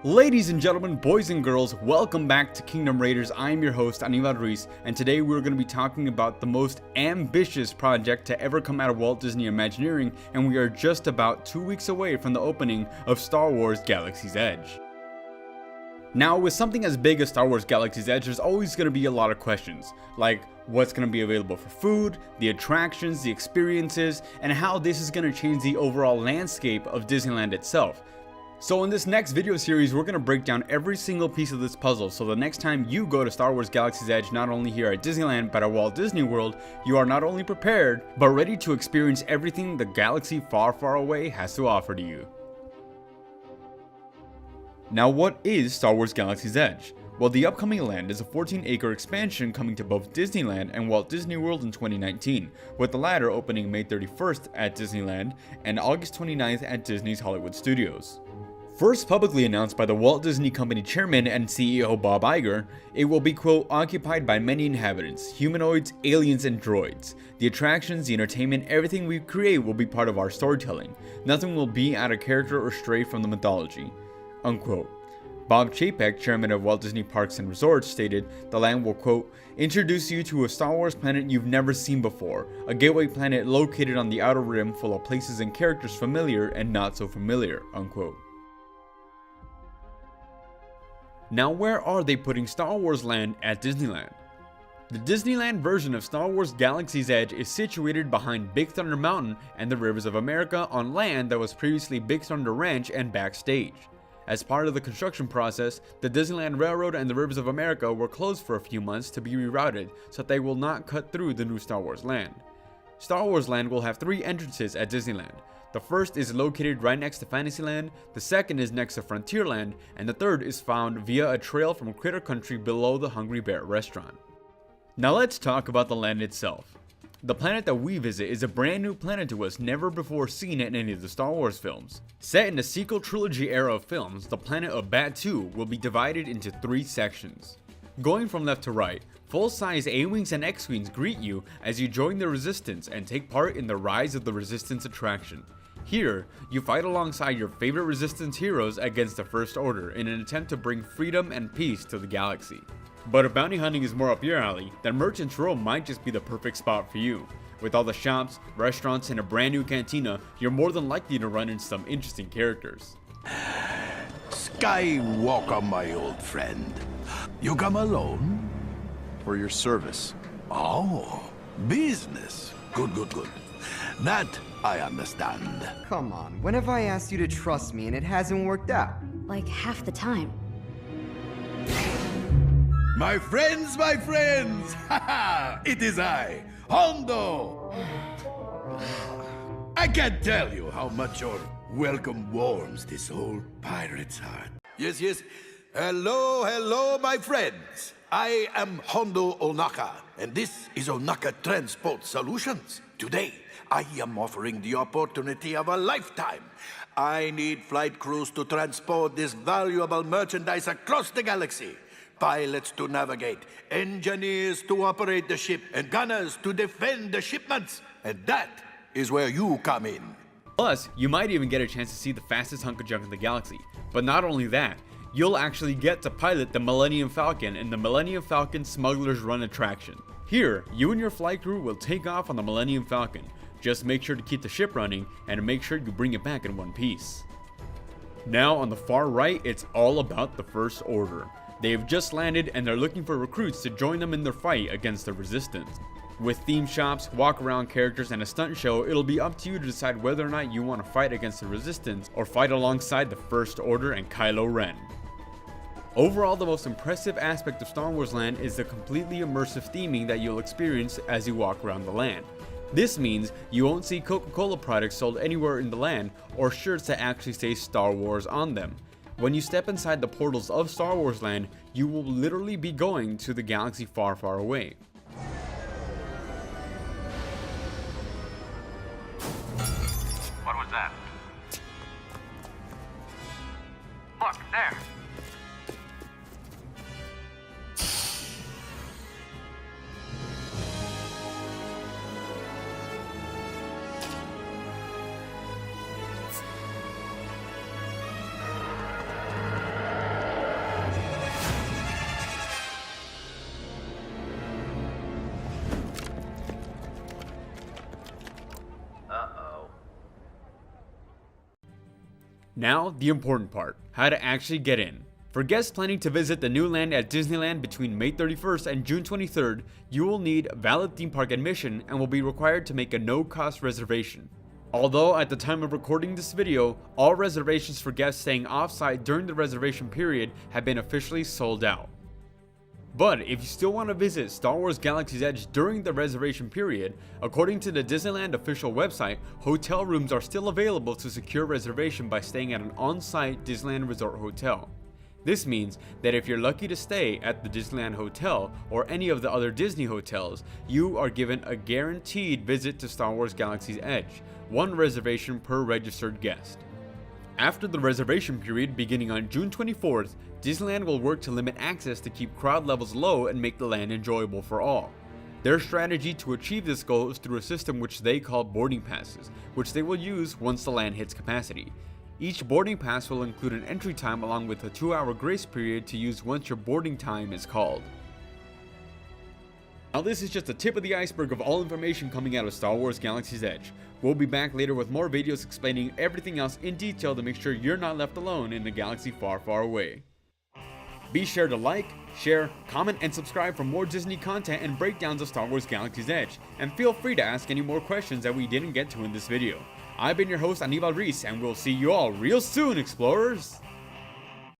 Ladies and gentlemen, boys and girls, welcome back to Kingdom Raiders. I'm your host, Aníbal Ruiz, and today we're going to be talking about the most ambitious project to ever come out of Walt Disney Imagineering, and we are just about 2 weeks away from the opening of Star Wars Galaxy's Edge. Now, with something as big as Star Wars Galaxy's Edge, there's always going to be a lot of questions, like what's going to be available for food, the attractions, the experiences, and how this is going to change the overall landscape of Disneyland itself. So in this next video series, we're going to break down every single piece of this puzzle, so the next time you go to Star Wars Galaxy's Edge, not only here at Disneyland, but at Walt Disney World, you are not only prepared, but ready to experience everything the galaxy far, far away has to offer to you. Now, what is Star Wars Galaxy's Edge? Well, the upcoming land is a 14-acre expansion coming to both Disneyland and Walt Disney World in 2019, with the latter opening May 31st at Disneyland and August 29th at Disney's Hollywood Studios. First publicly announced by the Walt Disney Company chairman and CEO Bob Iger, it will be, quote, occupied by many inhabitants, humanoids, aliens, and droids. The attractions, the entertainment, everything we create will be part of our storytelling. Nothing will be out of character or stray from the mythology, unquote. Bob Chapek, chairman of Walt Disney Parks and Resorts, stated the land will, quote, introduce you to a Star Wars planet you've never seen before, a gateway planet located on the outer rim full of places and characters familiar and not so familiar, unquote. Now, where are they putting Star Wars Land at Disneyland? The Disneyland version of Star Wars Galaxy's Edge is situated behind Big Thunder Mountain and the Rivers of America on land that was previously Big Thunder Ranch and backstage. As part of the construction process, the Disneyland Railroad and the Rivers of America were closed for a few months to be rerouted so that they will not cut through the new Star Wars Land. Star Wars Land will have 3 entrances at Disneyland. The first is located right next to Fantasyland, the second is next to Frontierland, and the third is found via a trail from Critter Country below the Hungry Bear restaurant. Now let's talk about the land itself. The planet that we visit is a brand new planet to us, never before seen in any of the Star Wars films. Set in the sequel trilogy era of films, the planet of Batuu will be divided into 3 sections. Going from left to right, full-size A-Wings and X-Wings greet you as you join the Resistance and take part in the Rise of the Resistance attraction. Here, you fight alongside your favorite Resistance heroes against the First Order in an attempt to bring freedom and peace to the galaxy. But if bounty hunting is more up your alley, then Merchant's Row might just be the perfect spot for you. With all the shops, restaurants, and a brand new cantina, you're more than likely to run into some interesting characters. Skywalker, my old friend. You come alone? For your service. Oh, business. Good. That I understand. Come on, when have I asked you to trust me and it hasn't worked out? Like half the time. My friends! Haha! It is I, Hondo! I can't tell you how much your welcome warms this old pirate's heart. Yes. Hello, my friends. I am Hondo Onaka, and this is Onaka Transport Solutions. Today, I am offering the opportunity of a lifetime. I need flight crews to transport this valuable merchandise across the galaxy. Pilots to navigate, engineers to operate the ship, and gunners to defend the shipments. And that is where you come in. Plus, you might even get a chance to see the fastest hunk of junk in the galaxy. But not only that, you'll actually get to pilot the Millennium Falcon in the Millennium Falcon Smuggler's Run attraction. Here, you and your flight crew will take off on the Millennium Falcon. Just make sure to keep the ship running and make sure you bring it back in one piece. Now on the far right, it's all about the First Order. They have just landed and they're looking for recruits to join them in their fight against the Resistance. With theme shops, walk-around characters, and a stunt show, it'll be up to you to decide whether or not you want to fight against the Resistance or fight alongside the First Order and Kylo Ren. Overall, the most impressive aspect of Star Wars Land is the completely immersive theming that you'll experience as you walk around the land. This means you won't see Coca-Cola products sold anywhere in the land or shirts that actually say Star Wars on them. When you step inside the portals of Star Wars Land, you will literally be going to the galaxy far, far away. What was that? Look, there! Now, the important part, how to actually get in. For guests planning to visit the new land at Disneyland between May 31st and June 23rd, you will need valid theme park admission and will be required to make a no-cost reservation. Although at the time of recording this video, all reservations for guests staying off-site during the reservation period have been officially sold out. But if you still want to visit Star Wars Galaxy's Edge during the reservation period, according to the Disneyland official website, hotel rooms are still available to secure reservation by staying at an on-site Disneyland Resort hotel. This means that if you're lucky to stay at the Disneyland Hotel or any of the other Disney hotels, you are given a guaranteed visit to Star Wars Galaxy's Edge, one reservation per registered guest. After the reservation period beginning on June 24th, Disneyland will work to limit access to keep crowd levels low and make the land enjoyable for all. Their strategy to achieve this goal is through a system which they call boarding passes, which they will use once the land hits capacity. Each boarding pass will include an entry time along with a 2-hour grace period to use once your boarding time is called. Now this is just the tip of the iceberg of all information coming out of Star Wars Galaxy's Edge. We'll be back later with more videos explaining everything else in detail to make sure you're not left alone in a galaxy far, far away. Be sure to like, share, comment, and subscribe for more Disney content and breakdowns of Star Wars Galaxy's Edge, and feel free to ask any more questions that we didn't get to in this video. I've been your host, Aníbal Reese, and we'll see you all real soon, explorers!